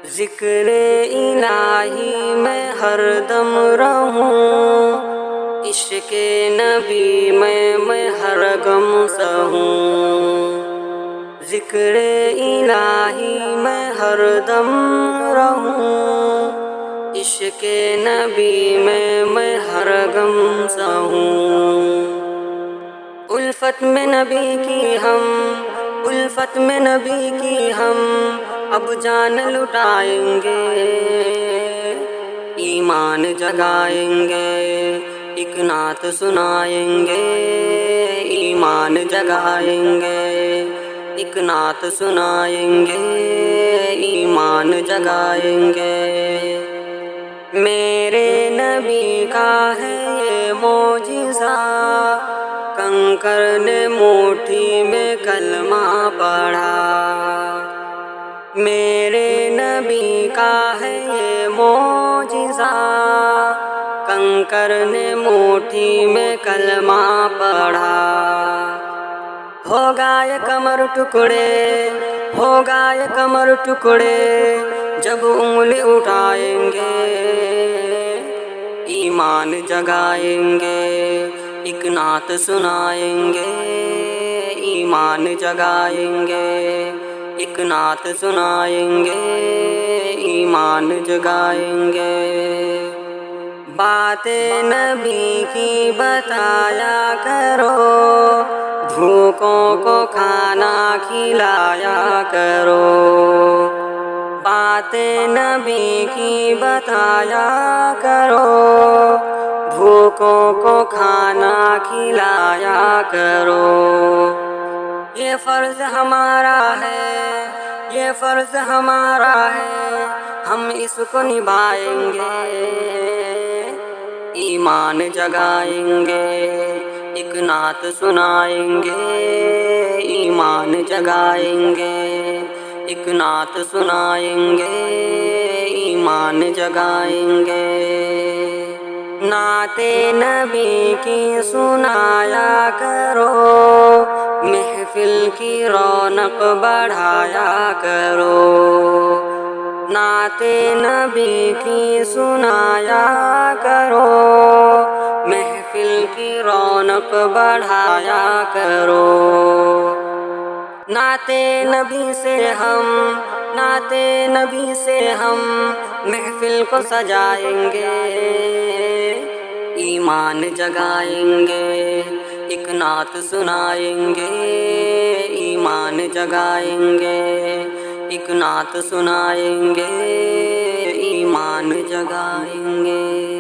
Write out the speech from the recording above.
ذکر الہی میں ہر دم رہوں، عشق نبی میں ہر غم سہوں۔ ذکر الہی میں ہر دم رہوں، عشق نبی میں ہر غم سہوں۔ الفت میں نبی کی الفت میں نبی کی ہم اب جان لٹائیں گے، ایمان جگائیں گے، ایک نعت سنائیں گے، ایمان جگائیں گے، ایک نعت سنائیں گے، ایمان جگائیں گے۔ میرے نبی کا ہے یہ معجزہ، کنکر نے مٹھی میں کلمہ پڑھا۔ میرے نبی کا ہے یہ معجزہ، کنکر نے مٹھی میں کلمہ پڑھا۔ ہوگا یہ کمر ٹکڑے، ہوگا یہ کمر ٹکڑے، جب انگلی اٹھائیں گے، ایمان جگائیں گے، ایک نعت سنائیں گے، ایمان جگائیں گے، ایک نعت سنائیں گے، ایمان جگائیں گے۔ باتیں نبی کی بتایا کرو، بھوکوں کو کھانا کھلایا کرو۔ باتیں نبی کی بتایا کرو، بھوکوں کو کھانا کھلایا کرو۔ یہ فرض ہمارا ہے، یہ فرض ہمارا ہے، ہم اس کو نبھائیں گے، ایمان جگائیں گے، ایک نعت سنائیں گے، ایمان جگائیں گے، ایک نعت سنائیں گے، ایمان جگائیں گے۔ نعت نبی کی سنایا کرو، محفل کی رونق بڑھایا کرو۔ نعت نبی کی سنایا کرو، محفل کی رونق بڑھایا کرو۔ نعت نبی سے نعت نبی سے ہم محفل کو سجائیں گے، ایمان جگائیں گے، ایک نعت سنائیں گے، ایمان جگائیں گے، ایک نعت سنائیں گے، ایمان جگائیں گے۔